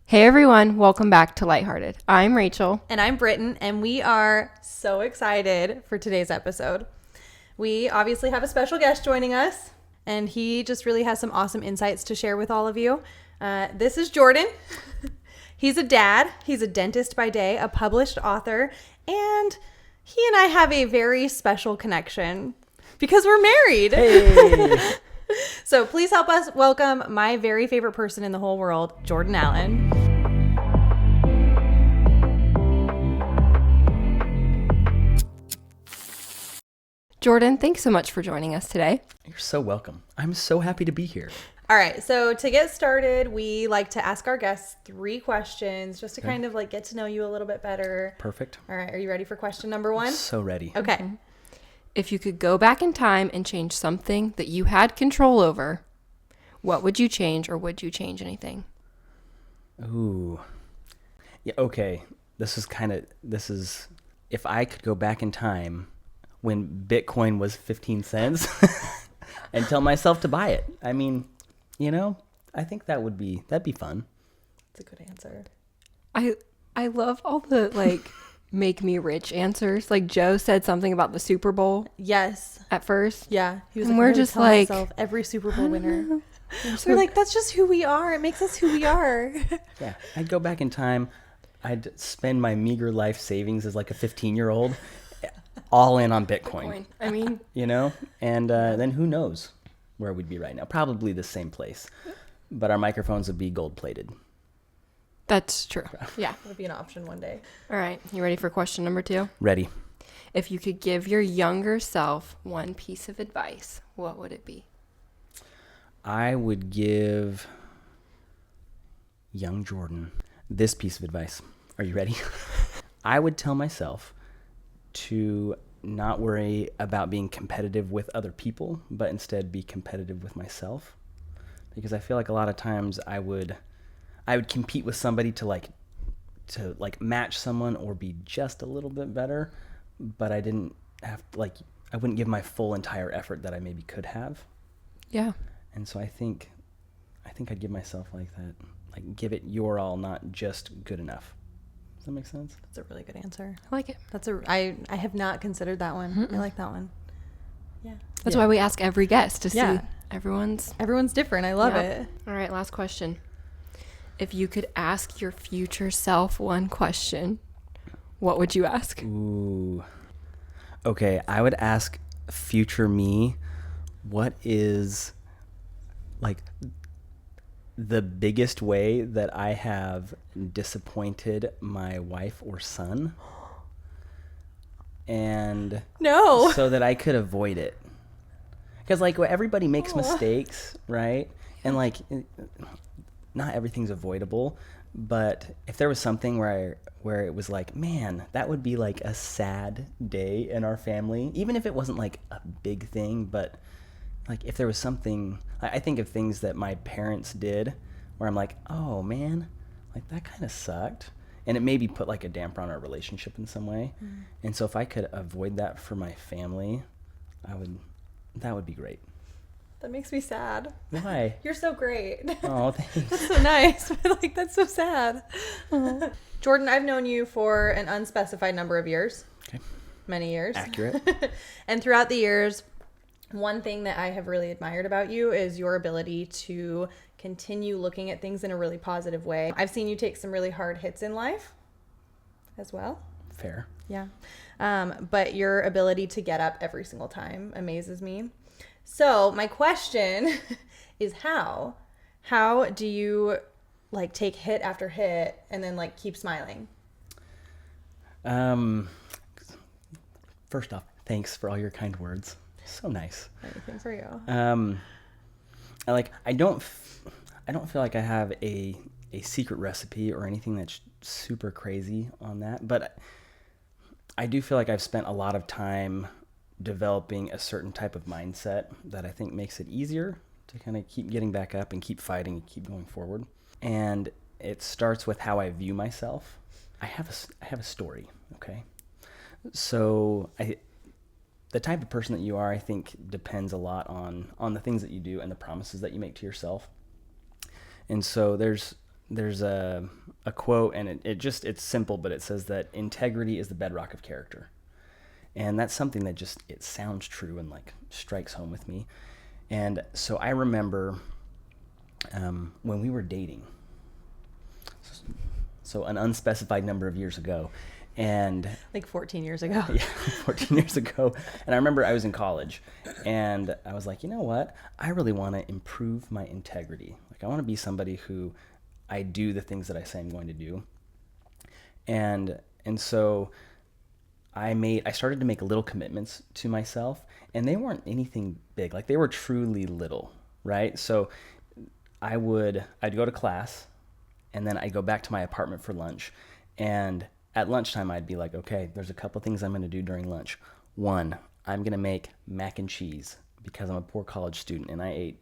Hey everyone, welcome back to LightHearted. I'm Rachel. And I'm Britton, and we are so excited for today's episode. We obviously have a special guest joining us, and he just really has some awesome insights to share with all of you. This is Jordan. He's a dad. He's a dentist by day, a published author, and he and I have a very special connection because we're married. Hey. So please help us welcome my very favorite person in the whole world, Jordan Allen. Jordan, thanks so much for joining us today. You're so welcome. I'm so happy to be here. All right, so to get started, we like to ask our guests 3 questions just to kind of like get to know you a little bit better. Perfect. All right, are you ready for question number 1? So ready. Okay. If you could go back in time and change something that you had control over, what would you change, or would you change anything? Ooh. Yeah, okay. This is if I could go back in time when Bitcoin was 15 cents and tell myself to buy it. I mean, I think that'd be fun. That's a good answer. I love all the make me rich answers. Like Joe said something about the Super Bowl Yes. at first. Yeah. He was And like, we're I would just tell like, myself every Super Bowl winner. So We're like, that's just who we are. It makes us who we are. Yeah, I'd go back in time. I'd spend my meager life savings as like a 15-year-old all in on Bitcoin. I mean, And then who knows where we'd be right now. Probably the same place. But our microphones would be gold-plated. that's true. Yeah. That would be an option one day. All right. You ready for question number 2? Ready. If you could give your younger self one piece of advice, what would it be? I would give young Jordan this piece of advice. Are you ready? I would tell myself to not worry about being competitive with other people, but instead be competitive with myself. Because I feel like a lot of times I would compete with somebody to match someone or be just a little bit better, but I didn't have I wouldn't give my full entire effort that I maybe could have. Yeah. And so I think I'd give myself like that. Like, give it your all, not just good enough. Does that make sense? That's a really good answer. I like it. I have not considered that one. Mm-mm. I like that one. Yeah. That's why we ask every guest to Yeah. see everyone's. Everyone's different. I love Yeah. it. All right, last question. If you could ask your future self one question, what would you ask? Ooh. Okay, I would ask future me, what is the biggest way that I have disappointed my wife or son? And No. so that I could avoid it. Because everybody makes mistakes, right? And not everything's avoidable, but if there was something where it was like, man, that would be like a sad day in our family, even if it wasn't like a big thing, but if there was something, I think of things that my parents did where I'm like, oh man, that kind of sucked. And it maybe put a damper on our relationship in some way. Mm. And so if I could avoid that for my family, that would be great. That makes me sad. Why? You're so great. Oh, thanks. That's so nice. But that's so sad. Jordan, I've known you for an unspecified number of years. Okay. Many years. Accurate. And throughout the years, one thing that I have really admired about you is your ability to continue looking at things in a really positive way. I've seen you take some really hard hits in life as well. Fair. Yeah. But your ability to get up every single time amazes me. So my question is how do you take hit after hit and then keep smiling? First off, thanks for all your kind words. So nice. Anything for you. I don't feel like I have a secret recipe or anything that's super crazy on that, but I do feel like I've spent a lot of time developing a certain type of mindset that I think makes it easier to kind of keep getting back up and keep fighting and keep going forward. And it starts with how I view myself. I have a story, okay? So the type of person that you are, I think, depends a lot on the things that you do and the promises that you make to yourself. And so there's there's a quote, and it's simple, but it says that integrity is the bedrock of character. And that's something that just, it sounds true and like strikes home with me. And so I remember when we were dating, so an unspecified number of years ago, and Like 14 years ago. yeah, 14 years ago. And I remember I was in college, and I was like, you know what? I really want to improve my integrity. Like, I want to be somebody who I do the things that I say I'm going to do. And so I started to make little commitments to myself, and they weren't anything big. Like, they were truly little, right? So I'd go to class, and then I'd go back to my apartment for lunch. And at lunchtime, I'd be like, okay, there's a couple things I'm going to do during lunch. One, I'm going to make mac and cheese because I'm a poor college student, and I ate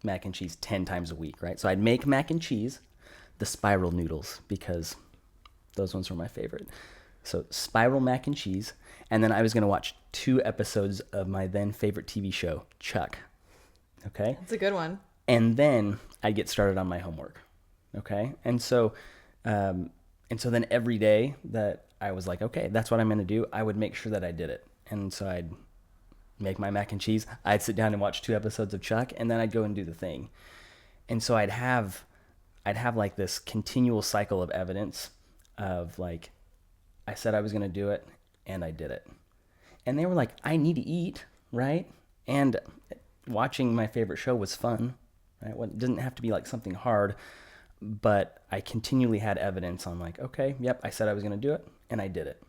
mac and cheese 10 times a week, right? So I'd make mac and cheese, the spiral noodles, because those ones were my favorite. So spiral mac and cheese. And then I was going to watch 2 episodes of my then favorite TV show, Chuck. Okay? It's a good one. And then I'd get started on my homework. Okay? And so then every day that I was like, okay, that's what I'm going to do, I would make sure that I did it. And so I'd make my mac and cheese. I'd sit down and watch 2 episodes of Chuck, and then I'd go and do the thing. And so I'd have like this continual cycle of evidence of like, I said I was going to do it, and I did it. And they were like, I need to eat, right? And watching my favorite show was fun, right? Well, it doesn't have to be like something hard, but I continually had evidence on like, okay, yep, I said I was going to do it, and I did it.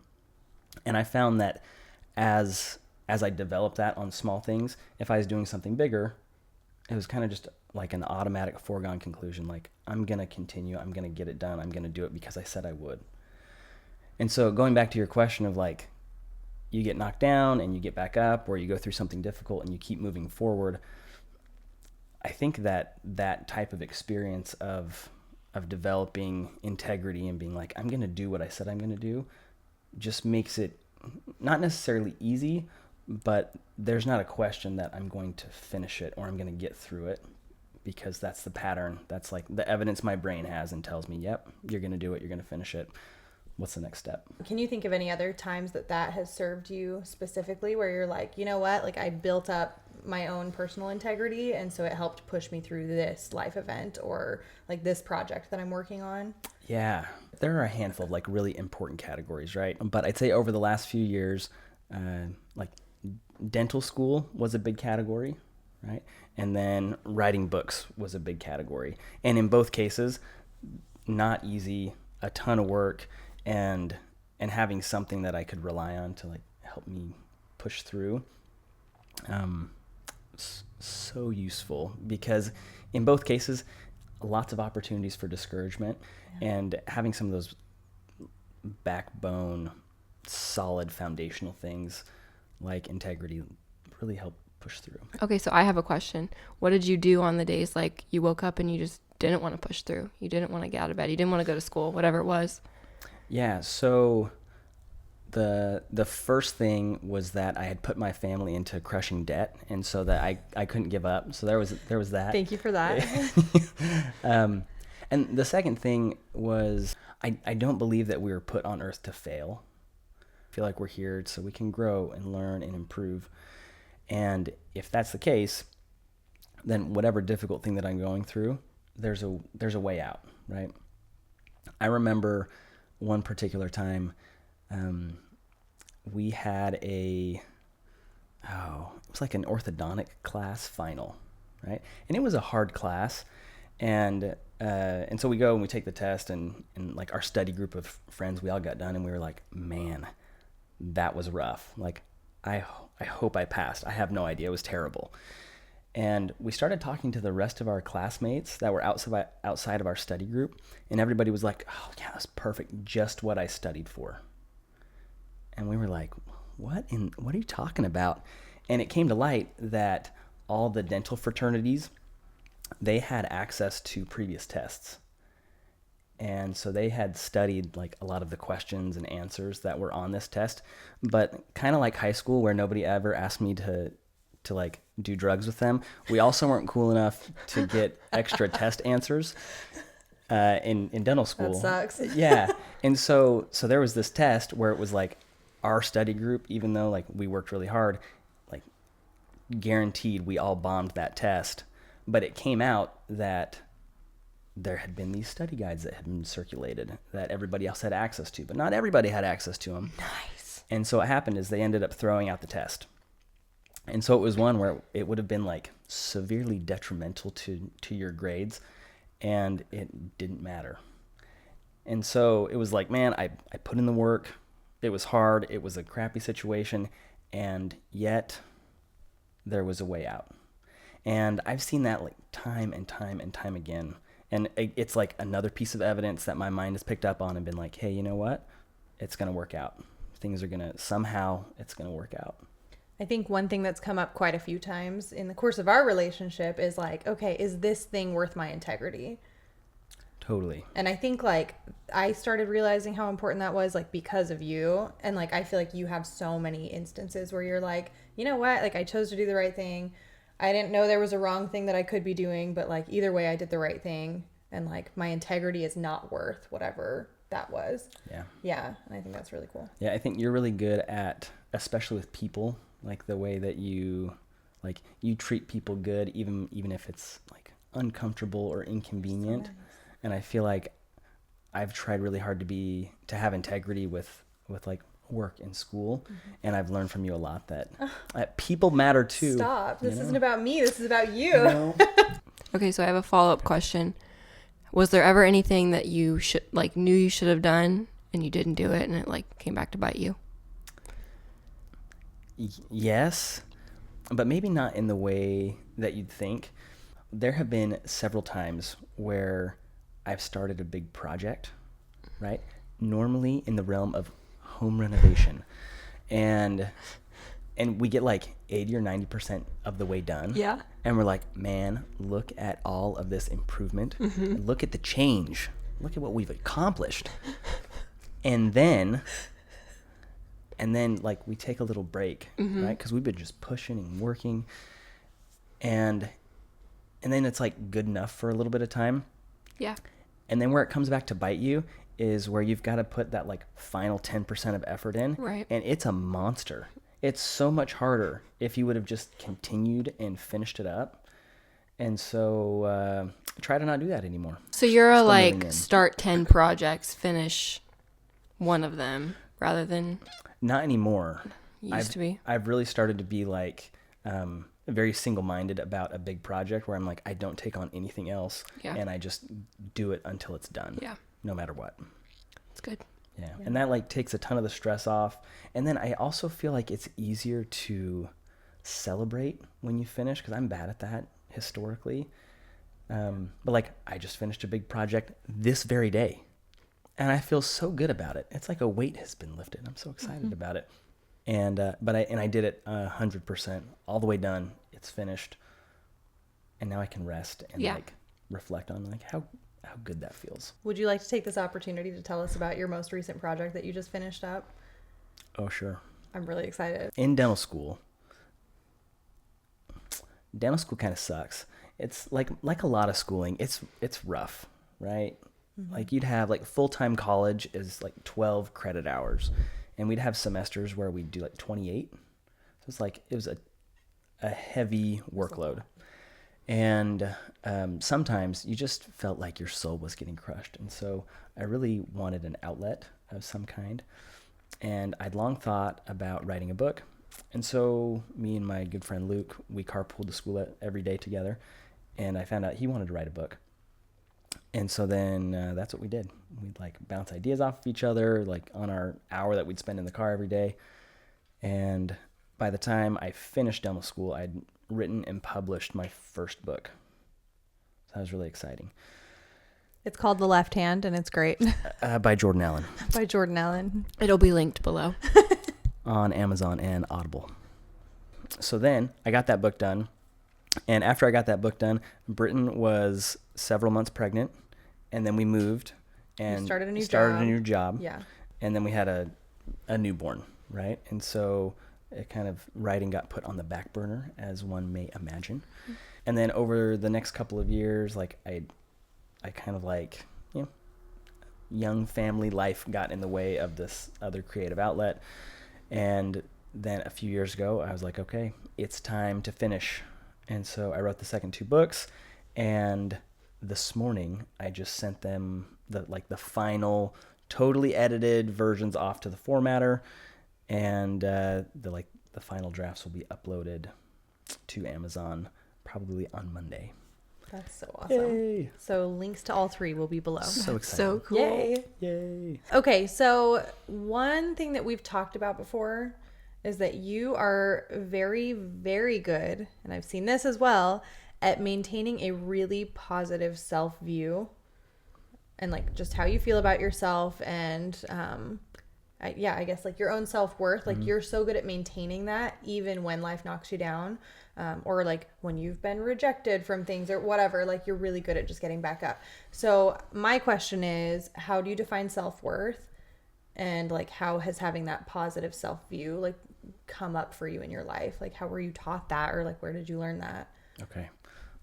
And I found that as I developed that on small things, if I was doing something bigger, it was kind of just like an automatic foregone conclusion. Like, I'm going to continue, I'm going to get it done, I'm going to do it because I said I would. And so going back to your question of like, you get knocked down and you get back up, or you go through something difficult and you keep moving forward, I think that type of experience of developing integrity and being like, I'm going to do what I said I'm going to do, just makes it not necessarily easy, but there's not a question that I'm going to finish it or I'm going to get through it, because that's the pattern. That's like the evidence my brain has and tells me, yep, you're going to do it, you're going to finish it. What's the next step? Can you think of any other times that has served you specifically, where you're like, you know what, like I built up my own personal integrity, and so it helped push me through this life event or like this project that I'm working on? Yeah, there are a handful of like really important categories, right? But I'd say over the last few years, like dental school was a big category, right? And then writing books was a big category. And in both cases, not easy, a ton of work, and having something that I could rely on to like help me push through. So useful, because in both cases, lots of opportunities for discouragement, and having some of those backbone, solid foundational things like integrity really help push through. Okay, so I have a question. What did you do on the days like you woke up and you just didn't want to push through? You didn't want to get out of bed. You didn't want to go to school, whatever it was. Yeah, so the first thing was that I had put my family into crushing debt, and so that I couldn't give up. So there was that. Thank you for that. And the second thing was I don't believe that we were put on earth to fail. I feel like we're here so we can grow and learn and improve. And if that's the case, then whatever difficult thing that I'm going through, there's a way out, right? I remember one particular time, we had it was like an orthodontic class final, right? And it was a hard class, and so we go and we take the test, and like our study group of friends, we all got done, and we were like, man, that was rough. Like, I hope I passed. I have no idea. It was terrible. And we started talking to the rest of our classmates that were outside of our study group, and everybody was like, oh yeah, that's perfect, just what I studied for. And we were like, what are you talking about? And it came to light that all the dental fraternities, they had access to previous tests. And so they had studied like a lot of the questions and answers that were on this test, but kind of like high school where nobody ever asked me to like do drugs with them, we also weren't cool enough to get extra test answers. in dental school. That sucks. Yeah. And so there was this test where it was like our study group, even though like we worked really hard, like guaranteed we all bombed that test. But it came out that there had been these study guides that had been circulated that everybody else had access to, but not everybody had access to them. Nice. And so what happened is they ended up throwing out the test. And so it was one where it would have been like severely detrimental to your grades, and it didn't matter. And so it was like, man, I put in the work. It was hard. It was a crappy situation. And yet there was a way out. And I've seen that like time and time and time again. And it's like another piece of evidence that my mind has picked up on and been like, hey, you know what? It's going to work out. Things are going to, somehow it's going to work out. I think one thing that's come up quite a few times in the course of our relationship is like, okay, is this thing worth my integrity? Totally. And I think like I started realizing how important that was like because of you. And like I feel like you have so many instances where you're like, you know what? Like I chose to do the right thing. I didn't know there was a wrong thing that I could be doing, but like either way I did the right thing, and like my integrity is not worth whatever that was. Yeah. Yeah, and I think that's really cool. Yeah, I think you're really good at, especially with people, like the way that you treat people good, even if it's like uncomfortable or inconvenient. And I feel like I've tried really hard to have integrity with like work and school, and I've learned from you a lot that people matter too. Stop. This isn't about me. This is about you. No. Okay, so I have a follow-up question. Was there ever anything that you knew you should have done and you didn't do it and it like came back to bite you? Yes, but maybe not in the way that you'd think. There have been several times where I've started a big project, right? Normally in the realm of home renovation, and we get like 80 or 90% of the way done. Yeah. And we're like, man, look at all of this improvement. Mm-hmm. Look at the change. Look at what we've accomplished. And then like we take a little break, mm-hmm. right? Because we've been just pushing and working, and then it's like good enough for a little bit of time. Yeah. And then where it comes back to bite you is where you've got to put that like final 10% of effort in. Right. And it's a monster. It's so much harder if you would have just continued and finished it up. And so try to not do that anymore. So you're start 10 projects, finish one of them rather than... Not anymore. Used to be. I've really started to be like very single-minded about a big project where I'm like, I don't take on anything else. Yeah. And I just do it until it's done. Yeah. No matter what. It's good. Yeah. And that like takes a ton of the stress off. And then I also feel like it's easier to celebrate when you finish, because I'm bad at that historically. But like I just finished a big project this very day, and I feel so good about it. It's like a weight has been lifted. I'm so excited about it. And I did it 100% all the way done. It's finished, and now I can rest and like reflect on like how good that feels. Would you like to take this opportunity to tell us about your most recent project that you just finished up? Oh, sure. I'm really excited. In dental school kind of sucks. It's like a lot of schooling. It's rough, right? Mm-hmm. Like you'd have like full-time college is like 12 credit hours, and we'd have semesters where we'd do like 28. So it's like it was a heavy workload. And sometimes you just felt like your soul was getting crushed. And so I really wanted an outlet of some kind. And I'd long thought about writing a book. And so me and my good friend Luke, we carpooled to school every day together. And I found out he wanted to write a book. And so then that's what we did. We'd like bounce ideas off of each other, like on our hour that we'd spend in the car every day. And by the time I finished dental school, I'd written and published my first book. So that was really exciting. It's called The Left Hand, and it's great. By Jordan Allen. By Jordan Allen. It'll be linked below. On Amazon and Audible. So then I got that book done. And after I got that book done, Britton was several months pregnant. And then we moved and started a new job. Yeah. And then we had a newborn, right? And so it kind of writing got put on the back burner, as one may imagine. Mm-hmm. And then over the next couple of years, like I kind of like young family life got in the way of this other creative outlet. And then a few years ago, I was like, okay, it's time to finish. And so I wrote the second 2 books, and this morning I just sent them the final totally edited versions off to the formatter, and the final drafts will be uploaded to Amazon probably on Monday. That's so awesome. Yay. So links to all 3 will be below. So excited. So cool. Yay. Okay, so one thing that we've talked about before is that you are very, very good, and I've seen this as well, at maintaining a really positive self-view and like just how you feel about yourself, and I guess like your own self-worth. Like you're so good at maintaining that even when life knocks you down, or like when you've been rejected from things or whatever, like you're really good at just getting back up. So my question is, how do you define self-worth, and like how has having that positive self-view like come up for you in your life? Like how were you taught that, or like where did you learn that? Okay.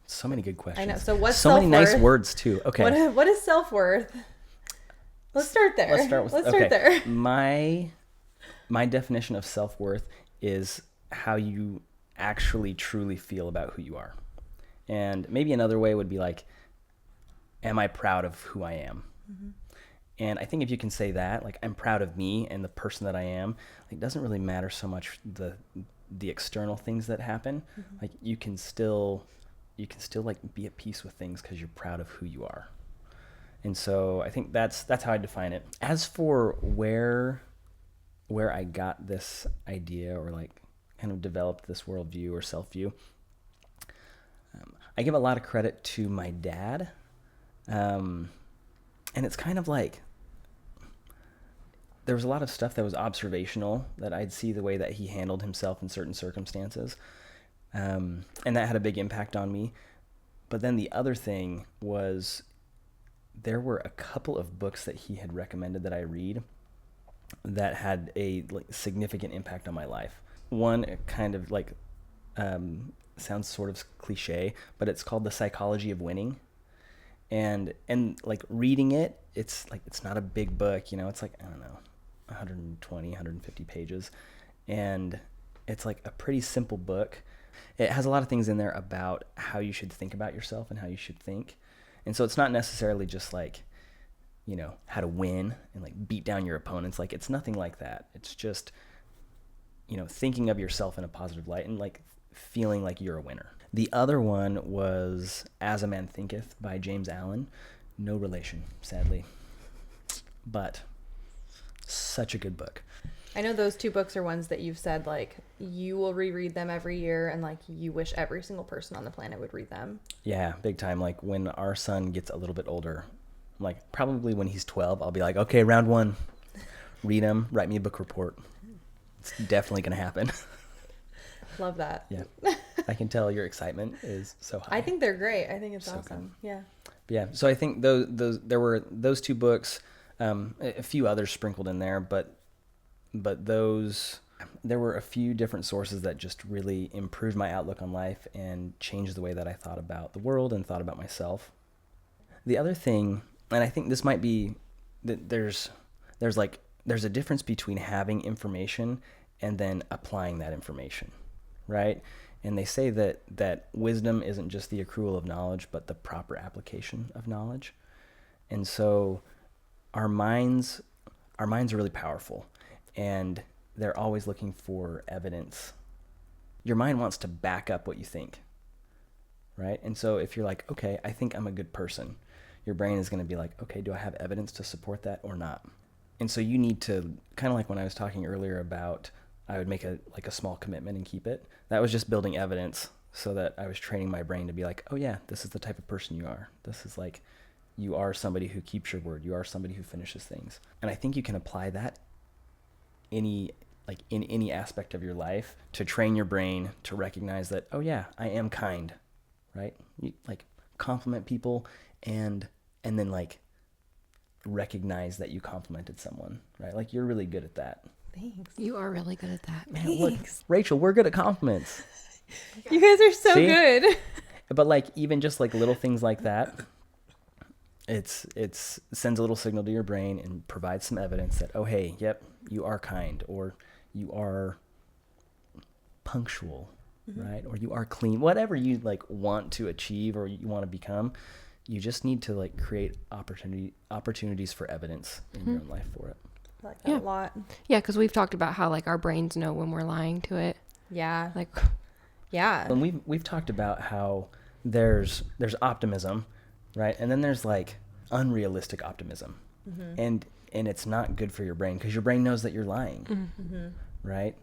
So many good questions. I know. So what's so self-worth? many nice words too. Okay. What is self-worth? Let's start there. Let's start there. My definition of self-worth is how you actually truly feel about who you are. And maybe another way would be like, am I proud of who I am? Mm-hmm. And I think if you can say that, like, I'm proud of me and the person that I am, like, it doesn't really matter so much the external things that happen. Mm-hmm. Like you can still like be at peace with things because you're proud of who you are. And so I think that's how I define it. As for where I got this idea, or like kind of developed this worldview or self-view, I give a lot of credit to my dad. And it's kind of like, there was a lot of stuff that was observational, that I'd see the way that he handled himself in certain circumstances. And that had a big impact on me. But then the other thing was, there were a couple of books that he had recommended that I read that had a significant impact on my life. One kind of like sounds sort of cliche, but it's called The Psychology of Winning. And like reading it, it's not a big book, it's like, I don't know, 120, 150 pages. And it's like a pretty simple book. It has a lot of things in there about how you should think about yourself and how you should think. And so it's not necessarily just like, how to win and like beat down your opponents. Like, it's nothing like that. It's just, thinking of yourself in a positive light and like feeling like you're a winner. The other one was As a Man Thinketh by James Allen. No relation, sadly. But such a good book. I know those 2 books are ones that you've said, like, you will reread them every year, and, like, you wish every single person on the planet would read them. Yeah, big time. Like, when our son gets a little bit older, like, probably when he's 12, I'll be like, okay, round 1, read them, write me a book report. It's definitely going to happen. Love that. Yeah. I can tell your excitement is so high. I think they're great. I think it's so awesome. Good. Yeah. Yeah. So I think there were those 2 books, a few others sprinkled in there, but there were a few different sources that just really improved my outlook on life and changed the way that I thought about the world and thought about myself. The other thing, and I think this might be that there's a difference between having information and then applying that information, right? And they say that wisdom isn't just the accrual of knowledge, but the proper application of knowledge. And so our minds are really powerful, and they're always looking for evidence. Your mind wants to back up what you think, right? And so if you're like, okay, I think I'm a good person, your brain is going to be like, okay, do I have evidence to support that or not? And so you need to, kind of like when I was talking earlier about, I would make a small commitment and keep it. That was just building evidence, so that I was training my brain to be like, oh yeah, this is the type of person you are. This is like, you are somebody who keeps your word. You are somebody who finishes things. And I think you can apply that in any aspect of your life to train your brain to recognize that, oh yeah, I am kind, right? You like compliment people and then like recognize that you complimented someone, right? Like, you're really good at that. Thanks. You are really good at that. Man, look, Rachel, we're good at compliments. You guys are so See? good. But like, even just like little things like that, it sends a little signal to your brain and provides some evidence that, oh, hey, yep, you are kind, or you are punctual, right? Or you are clean, whatever you like want to achieve or you want to become. You just need to like create opportunities for evidence in your own life for it. I like that a lot. Yeah, because we've talked about how like our brains know when we're lying to it. Yeah. Like, Yeah. And we've talked about how there's optimism, right? And then there's like unrealistic optimism. And it's not good for your brain because your brain knows that you're lying, right?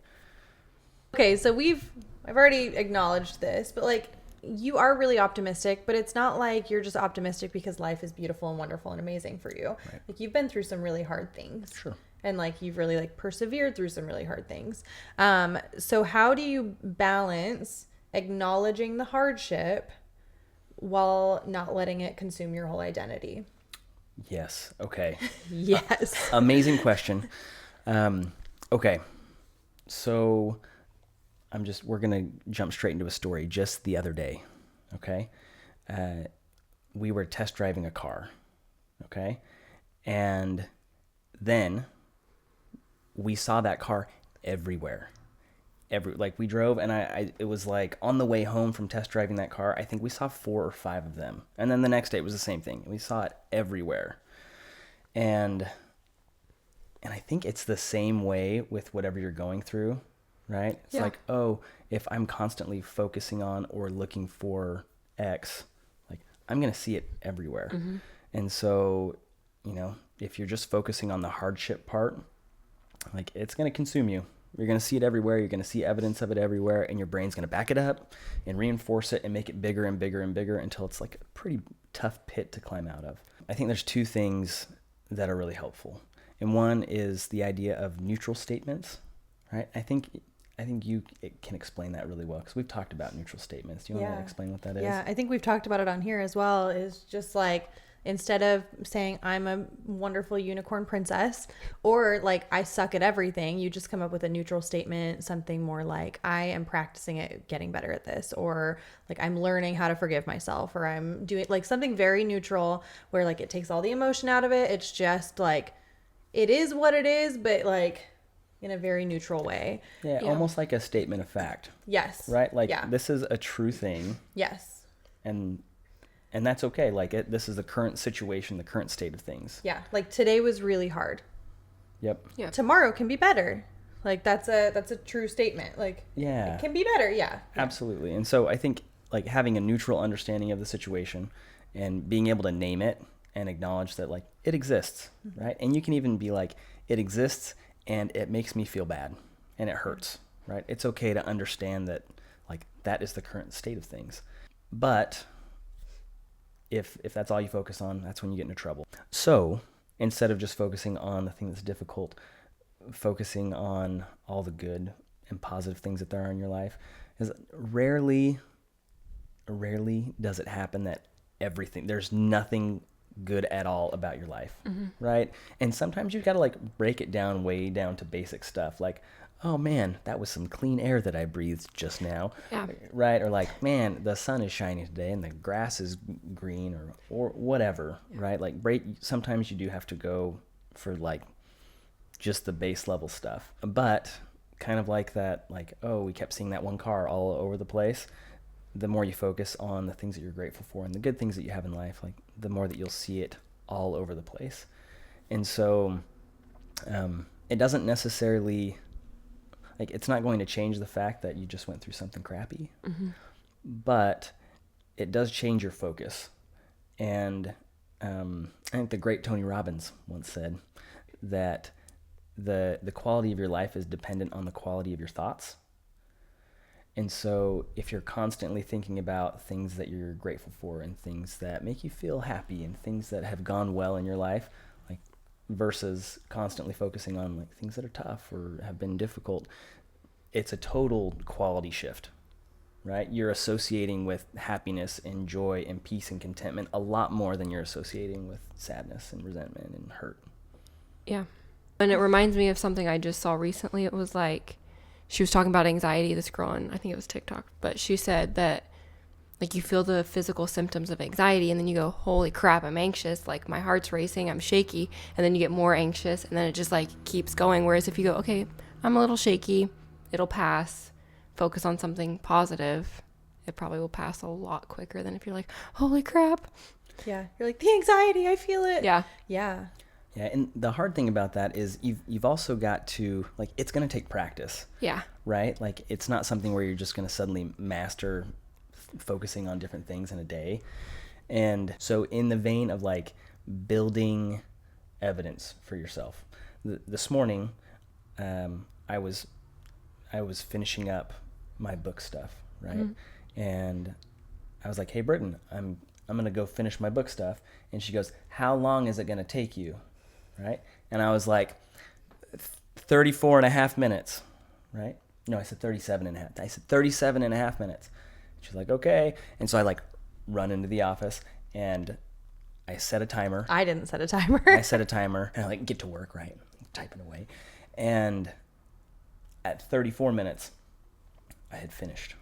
Okay, so I've already acknowledged this, but like you are really optimistic, but it's not like you're just optimistic because life is beautiful and wonderful and amazing for you. Right. Like you've been through some really hard things. Sure. And like you've really like persevered through some really hard things. So how do you balance acknowledging the hardship while not letting it consume your whole identity? Yes. Okay. Yes. Amazing question. Okay. So we're going to jump straight into a story. Just the other day. Okay. We were test driving a car. Okay. And then we saw that car everywhere. Like we drove and it was like on the way home from test driving that car, I think we saw 4 or 5 of them. And then the next day it was the same thing. We saw it everywhere. And I think it's the same way with whatever you're going through, right? It's like, oh, if I'm constantly focusing on or looking for X, like I'm going to see it everywhere. And so, if you're just focusing on the hardship part, like it's going to consume you. You're going to see it everywhere. You're going to see evidence of it everywhere, and your brain's going to back it up and reinforce it and make it bigger and bigger and bigger until it's like a pretty tough pit to climb out of. I think there's 2 things that are really helpful. And one is the idea of neutral statements, right? I think you can explain that really well because we've talked about neutral statements. Do you want to explain what that is? Yeah, I think we've talked about it on here as well. Is just like instead of saying I'm a wonderful unicorn princess or like I suck at everything, you just come up with a neutral statement, something more like I am practicing at getting better at this, or like I'm learning how to forgive myself, or I'm doing like something very neutral where like it takes all the emotion out of it. It's just like it is what it is, but like in a very neutral way. Yeah, almost like a statement of fact. Yes. Right? Like this is a true thing. Yes. And that's okay. Like this is the current situation, the current state of things. Yeah. Like today was really hard. Yep. yeah. Tomorrow can be better. Like that's a true statement. Like it can be better. Yeah. Absolutely. And so I think like having a neutral understanding of the situation and being able to name it and acknowledge that like it exists, right? And you can even be like, it exists and it makes me feel bad and it hurts, right? It's okay to understand that like that is the current state of things. But if that's all you focus on, that's when you get into trouble. So instead of just focusing on the thing that's difficult, focusing on all the good and positive things that there are in your life, is rarely does it happen that there's nothing good at all about your life, right? And sometimes you've got to like break it down way down to basic stuff like, oh man, that was some clean air that I breathed just now, right? Or like, man, the sun is shining today and the grass is green, or whatever, right? Like sometimes you do have to go for like just the base level stuff, but kind of like that, like, oh, we kept seeing that one car all over the place. The more you focus on the things that you're grateful for and the good things that you have in life, like the more that you'll see it all over the place. And so it doesn't necessarily, like, it's not going to change the fact that you just went through something crappy, but it does change your focus. And I think the great Tony Robbins once said that the quality of your life is dependent on the quality of your thoughts. And so if you're constantly thinking about things that you're grateful for and things that make you feel happy and things that have gone well in your life, like versus constantly focusing on like things that are tough or have been difficult, it's a total quality shift, right? You're associating with happiness and joy and peace and contentment a lot more than you're associating with sadness and resentment and hurt. Yeah. And it reminds me of something I just saw recently. It was like, she was talking about anxiety, this girl, and I think it was TikTok, but she said that like you feel the physical symptoms of anxiety and then you go, holy crap, I'm anxious. Like my heart's racing, I'm shaky. And then you get more anxious and then it just like keeps going. Whereas if you go, okay, I'm a little shaky, it'll pass. Focus on something positive. It probably will pass a lot quicker than if you're like, holy crap. Yeah. You're like, the anxiety, I feel it. Yeah. Yeah. Yeah, and the hard thing about that is you've also got to, like, it's going to take practice. Yeah. Right? Like, it's not something where you're just going to suddenly master focusing on different things in a day. And so in the vein of, like, building evidence for yourself, this morning I was finishing up my book stuff, right? Mm-hmm. And I was like, hey, Britton, I'm going to go finish my book stuff. And she goes, how long is it going to take you? Right? And I was like, 34 and a half minutes, right? No, I said 37 and a half. I said 37 and a half minutes. She's like, okay. And so I like run into the office and I set a timer. I didn't set a timer. I set a timer and I like get to work, right? Typing away. And at 34 minutes, I had finished,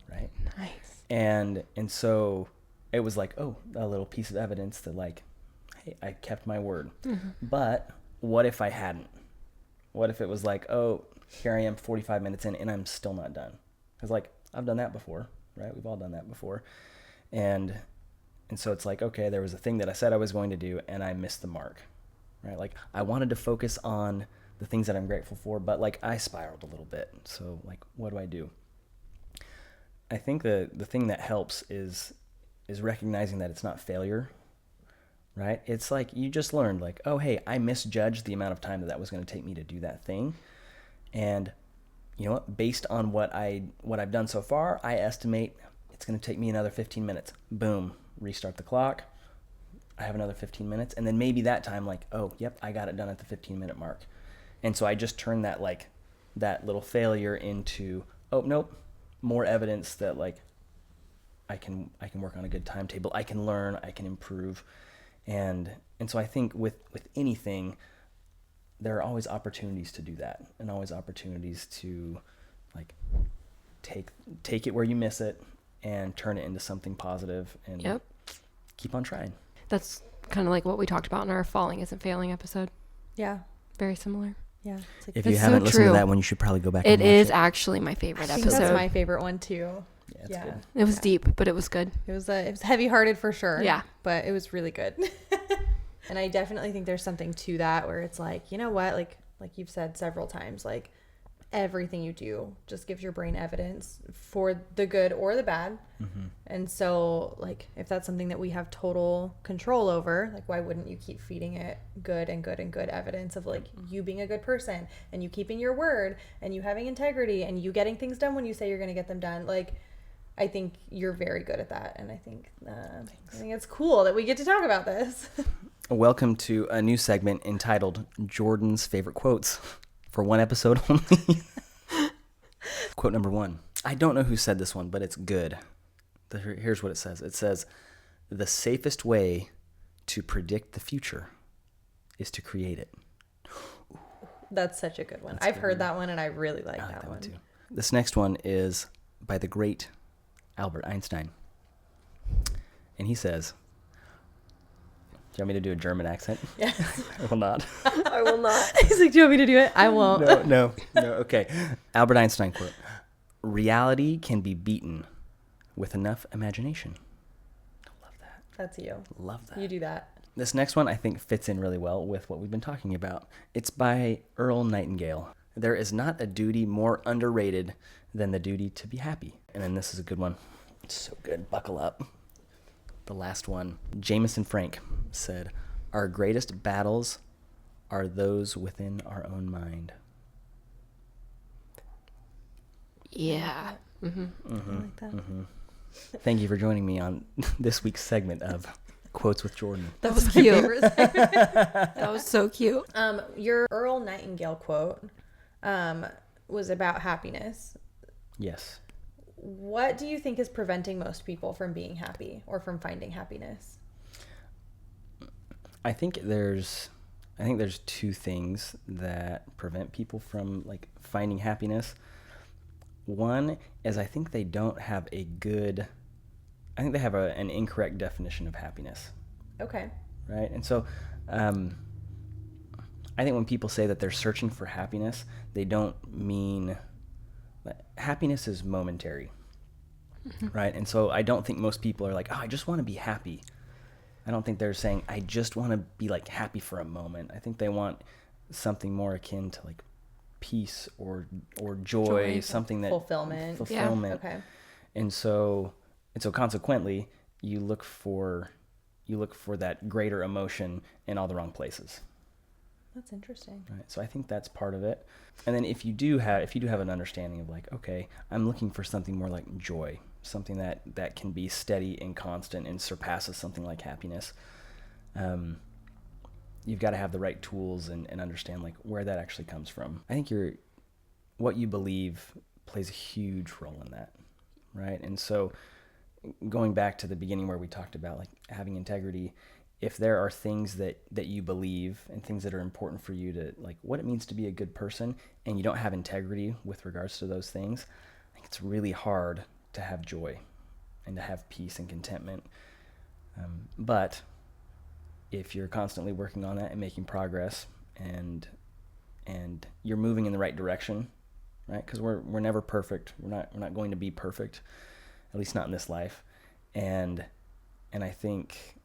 right? Nice. And so it was like, oh, a little piece of evidence that like, hey, I kept my word. Mm-hmm. But what if I hadn't? What if it was like, oh, here I am 45 minutes in and I'm still not done? Because like, I've done that before, right? We've all done that before. And so it's like, okay, there was a thing that I said I was going to do and I missed the mark, right? Like I wanted to focus on the things that I'm grateful for, but like I spiraled a little bit. So like, what do I do? I think the thing that helps is recognizing that it's not failure, right? It's like you just learned like, oh, hey, I misjudged the amount of time that was going to take me to do that thing. And you know what? Based on what I've done so far, I estimate it's going to take me another 15 minutes. Boom, restart the clock. I have another 15 minutes. And then maybe that time like, oh, yep, I got it done at the 15-minute mark. And so I just turned that like that little failure into, oh, nope, more evidence that like I can work on a good timetable. I can learn, I can improve. And so I think with anything, there are always opportunities to do that and always opportunities to like take it where you miss it and turn it into something positive and yep. Keep on trying. That's kind of like what we talked about in our Falling Isn't Failing episode. Yeah. Very similar. Yeah. Like, if you haven't listened to that one, you should probably go back and watch it is actually my favorite I episode. think that's my favorite one too. Yeah, it's good. It was deep, but it was good. It was heavy-hearted for sure. Yeah. But it was really good. And I definitely think there's something to that where it's like, you know what, like you've said several times, like everything you do just gives your brain evidence for the good or the bad. Mm-hmm. And so like if that's something that we have total control over, like why wouldn't you keep feeding it good and good and good evidence of like you being a good person and you keeping your word and you having integrity and you getting things done when you say you're going to get them done. Like I think you're very good at that. And I think it's cool that we get to talk about this. Welcome to a new segment entitled Jordan's Favorite Quotes for one episode only. Quote number 1. I don't know who said this one, but it's good. Here's what it says. It says, the safest way to predict the future is to create it. That's such a good one. I've heard that one and I really like that one too. This next one is by the great Albert Einstein. And he says, do you want me to do a German accent? Yes. I will not. I will not. He's like, do you want me to do it? I won't. No. Okay. Albert Einstein quote. Reality can be beaten with enough imagination. Love that. That's you. Love that. You do that. This next one I think fits in really well with what we've been talking about. It's by Earl Nightingale. There is not a duty more underrated than the duty to be happy. And then this is a good one. It's so good. Buckle up. The last one. Jameson Frank said, our greatest battles are those within our own mind. Yeah. Mm-hmm. Mm-hmm. I like that. Mm-hmm. Thank you for joining me on this week's segment of Quotes with Jordan. That was cute. That was so cute. Your Earl Nightingale quote was about happiness. Yes. What do you think is preventing most people from being happy or from finding happiness? I think there's two things that prevent people from like finding happiness. One is I think they don't have a good I think they have an incorrect definition of happiness. Okay. Right? And so I think when people say that they're searching for happiness, they don't mean that happiness is momentary. Right? And so I don't think most people are like, oh, I just want to be happy. I don't think they're saying, I just want to be like happy for a moment. I think they want something more akin to like peace or joy, something that fulfillment. Fulfillment. Yeah. Okay. And so consequently, you look for that greater emotion in all the wrong places. That's interesting. Right. So I think that's part of it. And then if you do have an understanding of like, okay, I'm looking for something more like joy, something that can be steady and constant and surpasses something like happiness. You've got to have the right tools and understand like where that actually comes from. I think what you believe plays a huge role in that. Right. And so going back to the beginning where we talked about like having integrity, if there are things that you believe and things that are important for you to like what it means to be a good person, and you don't have integrity with regards to those things, I think it's really hard to have joy and to have peace and contentment. But if you're constantly working on that and making progress and you're moving in the right direction, right? Because we're never perfect. We're not going to be perfect, at least not in this life. And I think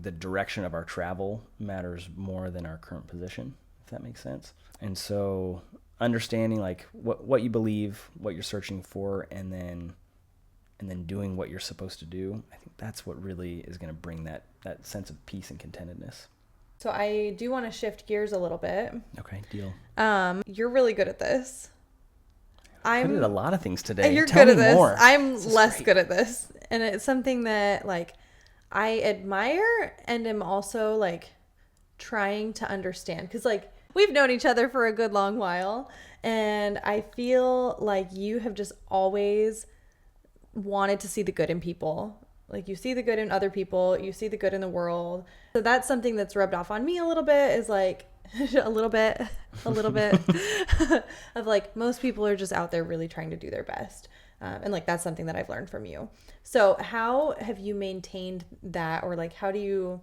the direction of our travel matters more than our current position, if that makes sense. And so understanding like what you believe, what you're searching for, and then doing what you're supposed to do, I think that's what really is going to bring that sense of peace and contentedness. So I do want to shift gears a little bit. Okay, deal. You're really good at this. I'm good at a lot of things today. You're Tell good me at this. more. I'm This is less great. good at this. And it's something that like I admire and am also like trying to understand, because like we've known each other for a good long while, and I feel like you have just always wanted to see the good in people. Like you see the good in other people, you see the good in the world. So that's something that's rubbed off on me a little bit, is like a little bit of like most people are just out there really trying to do their best. And like that's something that I've learned from you. So how have you maintained that, or like how do you,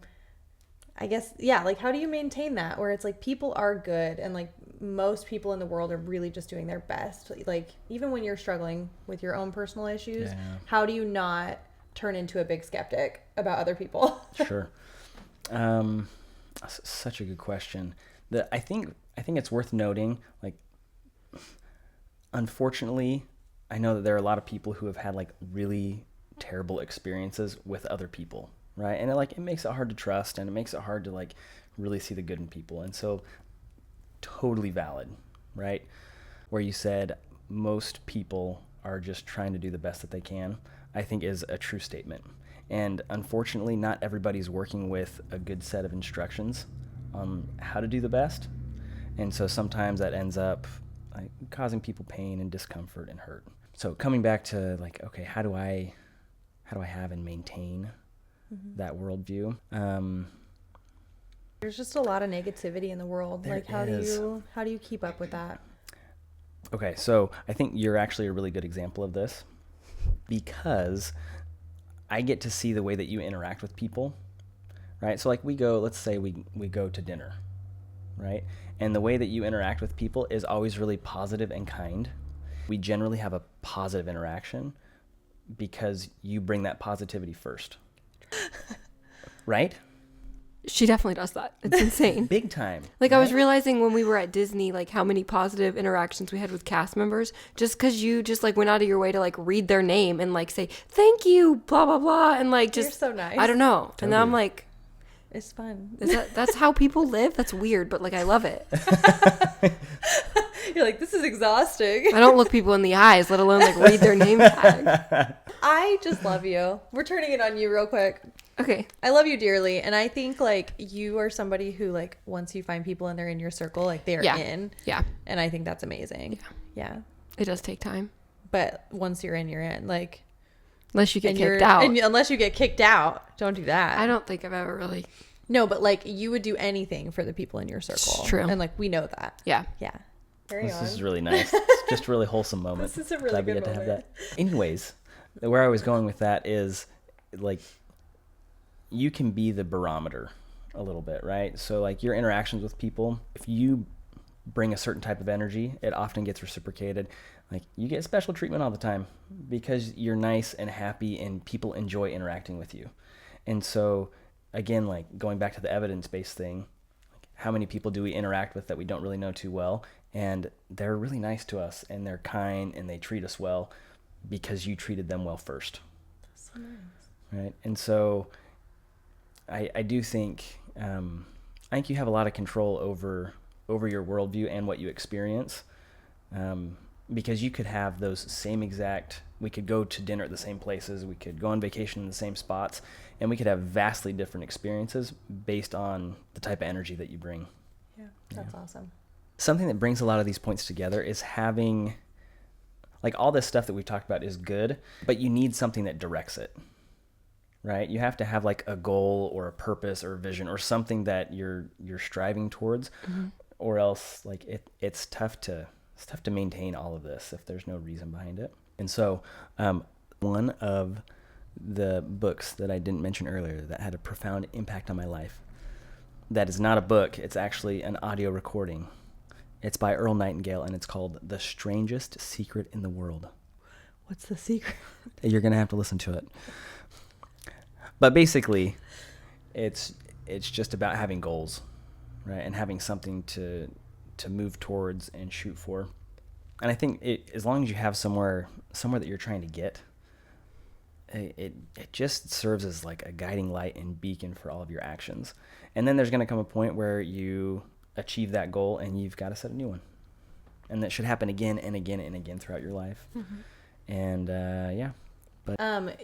I guess, yeah, like how do you maintain that where it's like people are good and like most people in the world are really just doing their best? Like even when you're struggling with your own personal issues, how do you not turn into a big skeptic about other people? Sure. Such a good question. I think it's worth noting, like, unfortunately, I know that there are a lot of people who have had like really terrible experiences with other people, right? And it makes it hard to trust, and it makes it hard to like really see the good in people. And so totally valid, right? Where you said most people are just trying to do the best that they can, I think is a true statement. And unfortunately, not everybody's working with a good set of instructions on how to do the best. And so sometimes that ends up like causing people pain and discomfort and hurt. So coming back to like, okay, how do I have and maintain that worldview? There's just a lot of negativity in the world. There Like how is. do you keep up with that? Okay, so I think you're actually a really good example of this, because I get to see the way that you interact with people, right? So like let's say we go to dinner, right? And the way that you interact with people is always really positive and kind. We generally have a positive interaction because you bring that positivity first, right? She definitely does that. It's insane. Big time. Like, I was realizing when we were at Disney, like, how many positive interactions we had with cast members, just because you just, like, went out of your way to, like, read their name and, like, say, thank you, blah, blah, blah, and, like, just... You're so nice. I don't know. Totally. And then I'm like, It's fun. that's how people live? That's weird, but, like, I love it. You're like, this is exhausting. I don't look people in the eyes, let alone, like, read their name tag. I just love you. We're turning it on you real quick. Okay. I love you dearly, and I think like you are somebody who like once you find people and they're in your circle, like they're in. Yeah. And I think that's amazing. Yeah. It does take time. But once you're in. Like Unless you get and kicked out. And unless you get kicked out, don't do that. I don't think I've ever really... No, but like you would do anything for the people in your circle. It's true. And like we know that. Yeah. Yeah. Carry This on. is really nice. It's just a really whole moment. This is a really Glad we good get to have moment. that. Anyways, where I was going with that is like you can be the barometer a little bit, right? So like your interactions with people, if you bring a certain type of energy, it often gets reciprocated. Like you get special treatment all the time because you're nice and happy and people enjoy interacting with you. And so again, like going back to the evidence-based thing, like how many people do we interact with that we don't really know too well? And they're really nice to us and they're kind and they treat us well because you treated them well first. That's so nice. Right. And so I do think, I think you have a lot of control over your worldview and what you experience. Because you could have those same exact, we could go to dinner at the same places, we could go on vacation in the same spots, and we could have vastly different experiences based on the type of energy that you bring. Yeah, that's awesome. Something that brings a lot of these points together is having, like all this stuff that we've talked about is good, but you need something that directs it, right? You have to have like a goal or a purpose or a vision or something that you're striving towards, or else like it's tough to maintain all of this if there's no reason behind it. And so one of the books that I didn't mention earlier that had a profound impact on my life, that is not a book, it's actually an audio recording. It's by Earl Nightingale and it's called The Strangest Secret in the World. What's the secret? You're going to have to listen to it. But basically, it's just about having goals, right? And having something to move towards and shoot for. And I think as long as you have somewhere that you're trying to get, it just serves as like a guiding light and beacon for all of your actions. And then there's going to come a point where you achieve that goal and you've got to set a new one. And that should happen again and again and again throughout your life. And yeah. But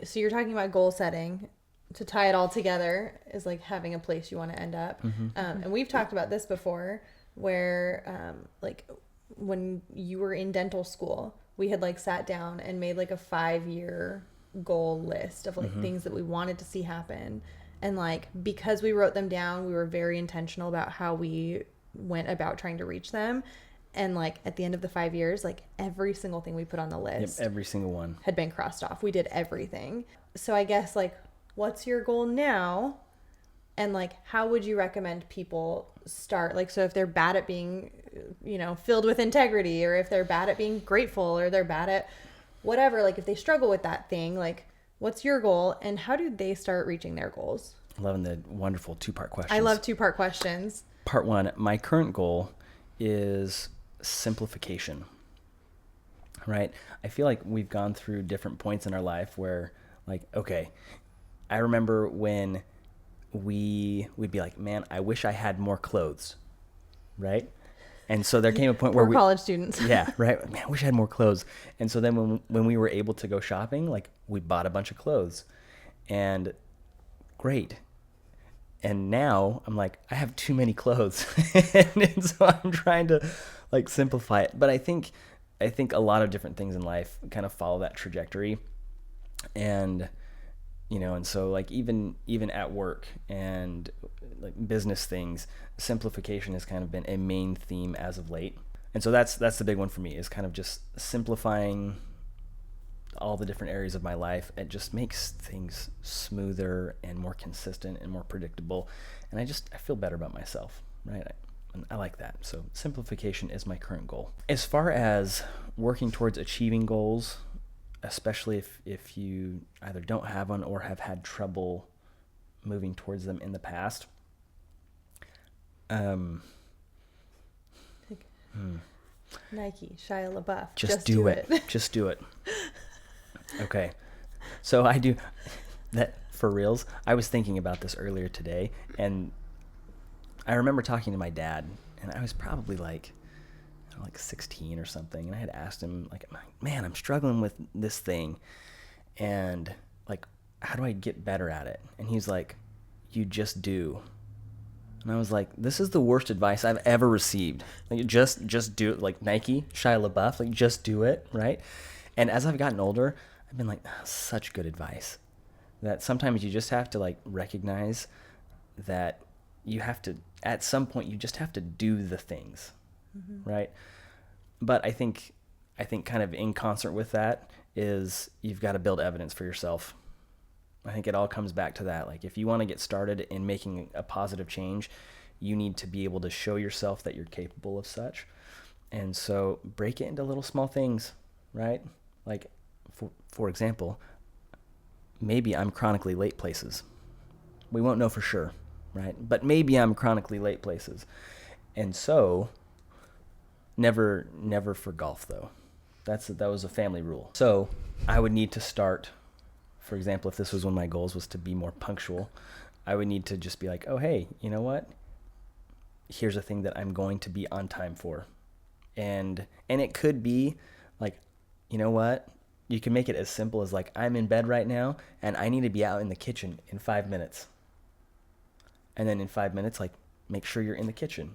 so you're talking about goal setting. To tie it all together is like having a place you want to end up. And we've talked about this before, where like when you were in dental school, we had like sat down and made like a 5-year goal list of like things that we wanted to see happen. And like, because we wrote them down, we were very intentional about how we went about trying to reach them. And like at the end of the 5 years, like every single thing we put on the list, every single one had been crossed off. We did everything. So I guess like, what's your goal now? And like, how would you recommend people start? Like, so if they're bad at being, filled with integrity, or if they're bad at being grateful, or they're bad at whatever, like if they struggle with that thing, like what's your goal and how do they start reaching their goals? Loving the wonderful 2-part questions. I love 2-part questions. Part 1, my current goal is simplification, right? I feel like we've gone through different points in our life where like, okay, I remember when we'd be like, man, I wish I had more clothes, right? And so there came a point where Poor college students. Yeah, right. Man, I wish I had more clothes. And so then when we were able to go shopping, like we bought a bunch of clothes and great. And now I'm like, I have too many clothes. and so I'm trying to like simplify it. But I think a lot of different things in life kind of follow that trajectory. And and so like even at work and like business things, simplification has kind of been a main theme as of late. And so that's the big one for me, is kind of just simplifying all the different areas of my life. It just makes things smoother and more consistent and more predictable. And I feel better about myself, right? I like that. So simplification is my current goal. As far as working towards achieving goals, especially if you either don't have one or have had trouble moving towards them in the past. Nike, Shia LaBeouf. Just do it. Just do it. Okay. So I do that for reals. I was thinking about this earlier today, and I remember talking to my dad, and I was probably like 16 or something, and I had asked him like, man, I'm struggling with this thing, and like, how do I get better at it? And he's like, you just do. And I was like, this is the worst advice I've ever received. Like, just do it. Like Nike, Shia LaBeouf, like just do it, right? And as I've gotten older, I've been like, such good advice. That sometimes you just have to like recognize that you have to, at some point, you just have to do the things, right? But I think kind of in concert with that is you've got to build evidence for yourself. I think it all comes back to that. Like, if you want to get started in making a positive change, you need to be able to show yourself that you're capable of such. And so break it into little small things, right? Like, for example, maybe I'm chronically late places. We won't know for sure, right? But maybe I'm chronically late places. And so never for golf, though. That was a family rule. So I would need to start, for example, if this was one of my goals was to be more punctual, I would need to just be like, oh, hey, you know what? Here's a thing that I'm going to be on time for. And it could be like, you know what? You can make it as simple as like, I'm in bed right now and I need to be out in the kitchen in 5 minutes. And then in 5 minutes, like, make sure you're in the kitchen.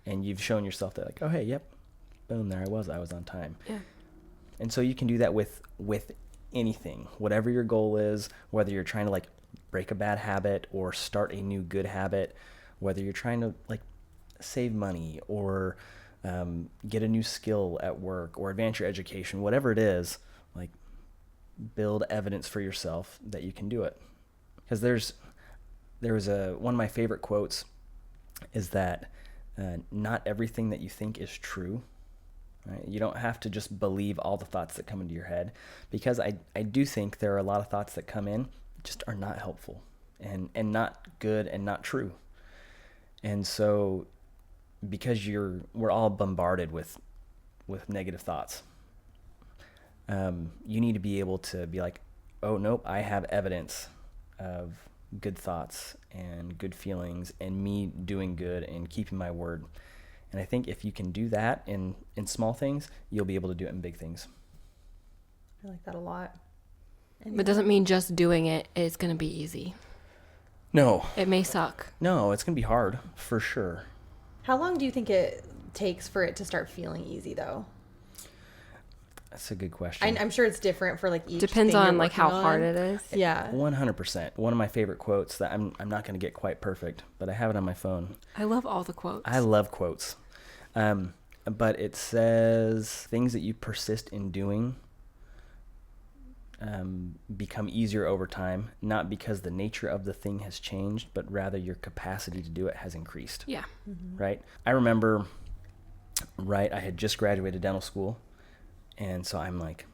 And you've shown yourself that, like, oh, hey, yep, boom, there I was on time. Yeah. And so you can do that with anything, whatever your goal is, whether you're trying to like break a bad habit or start a new good habit, whether you're trying to like save money or get a new skill at work or advance your education, whatever it is, like, build evidence for yourself that you can do it. Because there was one of my favorite quotes is that not everything that you think is true. Right? You don't have to just believe all the thoughts that come into your head, because I do think there are a lot of thoughts that come in that just are not helpful and not good and not true. And so because we're all bombarded with negative thoughts, you need to be able to be like, oh, nope, I have evidence of good thoughts and good feelings and me doing good and keeping my word. And I think if you can do that in small things, you'll be able to do it in big things. I like that a lot. But it doesn't mean just doing it is going to be easy. No. It may suck. No, it's going to be hard for sure. How long do you think it takes for it to start feeling easy, though? That's a good question. I'm sure it's different for like each. Depends thing on you're like how working hard on. it is. Yeah. 100%. One of my favorite quotes that I'm not going to get quite perfect, but I have it on my phone. I love all the quotes. I love quotes. But it says things that you persist in doing become easier over time, not because the nature of the thing has changed, but rather your capacity to do it has increased. Yeah. Mm-hmm. Right? I remember, I had just graduated dental school, and so I'm like,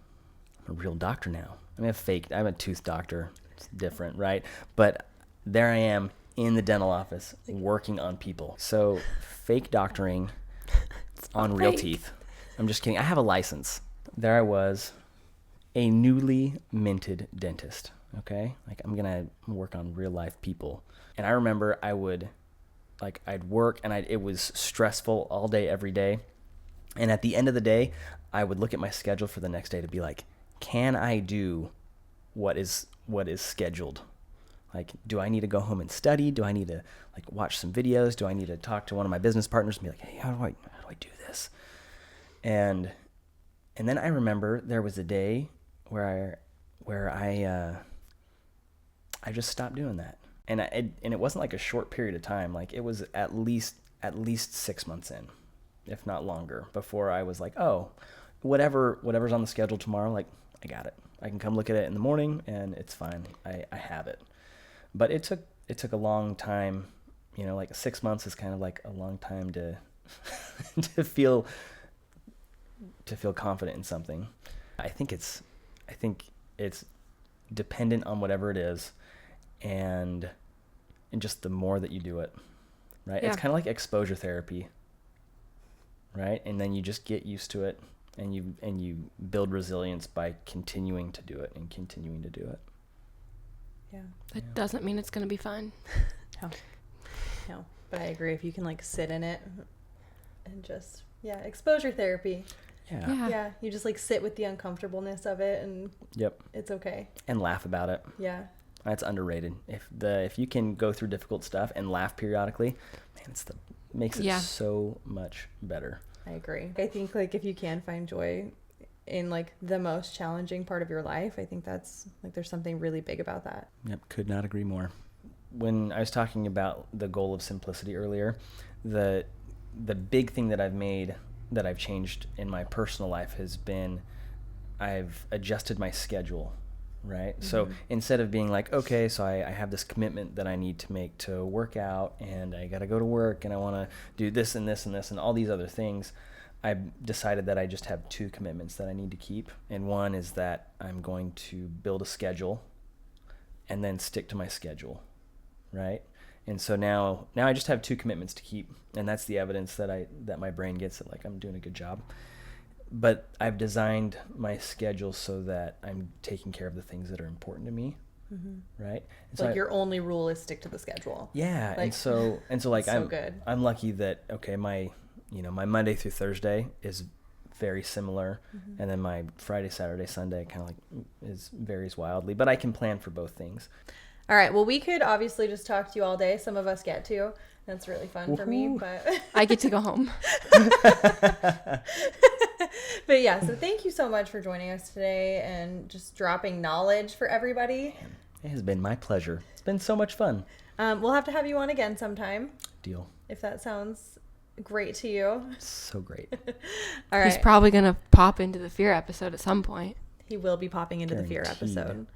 I'm a real doctor now. I'm a tooth doctor. It's different, right? But there I am in the dental office working on people. So fake doctoring on real teeth. I'm just kidding. I have a license. There I was, a newly minted dentist. Okay? Like, I'm going to work on real life people. And I remember I'd work and it was stressful all day, every day. And at the end of the day, I would look at my schedule for the next day to be like, can I do what is scheduled? Like, do I need to go home and study? Do I need to like watch some videos? Do I need to talk to one of my business partners and be like, hey, how do I do this? And then I remember there was a day where I just stopped doing that. And it wasn't like a short period of time. Like, it was at least 6 months in, if not longer, before I was like, oh, whatever's on the schedule tomorrow, like, I got it. I can come look at it in the morning and it's fine. I have it. But it took a long time, like 6 months is kind of like a long time to to feel confident in something. I think it's dependent on whatever it is, and just the more that you do it, right? Yeah. It's kind of like exposure therapy, right? And then you just get used to it, and you build resilience by continuing to do it and continuing to do it. Yeah. That doesn't mean it's going to be fun. No, but I agree. If you can like sit in it and just, exposure therapy. Yeah. You just like sit with the uncomfortableness of it, and it's okay. And laugh about it. Yeah. That's underrated. If you can go through difficult stuff and laugh periodically, man, makes it so much better. I agree. I think like if you can find joy in like the most challenging part of your life, I think that's like there's something really big about that. Yep, could not agree more. When I was talking about the goal of simplicity earlier, the big thing that I've changed in my personal life has been I've adjusted my schedule, right? So instead of being like, okay, so I have this commitment that I need to make to work out, and I got to go to work, and I want to do this and this and this and all these other things, I've decided that I just have 2 commitments that I need to keep. And one is that I'm going to build a schedule and then stick to my schedule, right? And so now I just have 2 commitments to keep, and that's the evidence that my brain gets that like I'm doing a good job. But I've designed my schedule so that I'm taking care of the things that are important to me, right? And so Like your only rule is stick to the schedule. yeah, Like, and so like so good. I'm lucky that my Monday through Thursday is very similar, and then my Friday, Saturday, Sunday kind of like varies wildly, but I can plan for both things. All right. Well, we could obviously just talk to you all day. Some of us get to. That's really fun for me, but I get to go home. but yeah, so thank you so much for joining us today and just dropping knowledge for everybody. It has been my pleasure. It's been so much fun. We'll have to have you on again sometime Deal. if that sounds great to you. So great. All right. He's probably going to pop into the fear episode at some point. He will be popping into the fear Guaranteed. episode.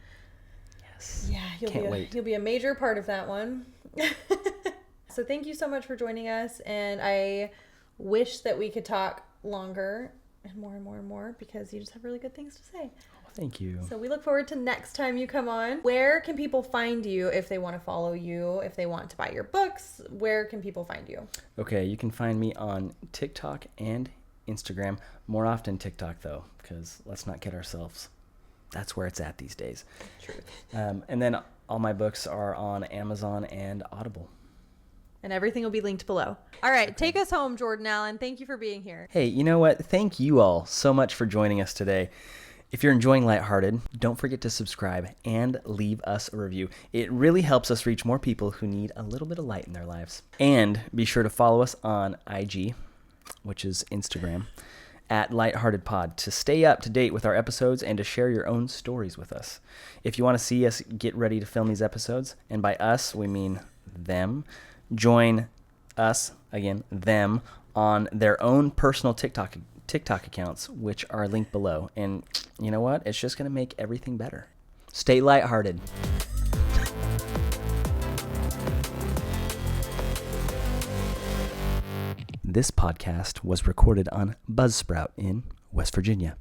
Yes. Yeah, Can't wait. You'll be a major part of that one. So thank you so much for joining us, and I wish that we could talk longer and more and more and more because you just have really good things to say. Thank you. So we look forward to next time you come on. Where can people find you if they want to follow you, if they want to buy your books? Where can people find you? Okay, you can find me on TikTok and Instagram. More often TikTok though, because let's not kid ourselves. That's where it's at these days. Truth. And then all my books are on Amazon and Audible. And everything will be linked below. All right, take us home, Jordan Allen. Thank you for being here. Hey, you know what? Thank you all so much for joining us today. If you're enjoying LightHearted, don't forget to subscribe and leave us a review. It really helps us reach more people who need a little bit of light in their lives. And be sure to follow us on IG, which is Instagram, at LightHeartedPod to stay up to date with our episodes and to share your own stories with us. If you want to see us get ready to film these episodes, and by us, we mean them, join us, again, them, on their own personal TikTok accounts, which are linked below. And you know what? It's just going to make everything better. Stay lighthearted. This podcast was recorded on Buzzsprout in West Virginia.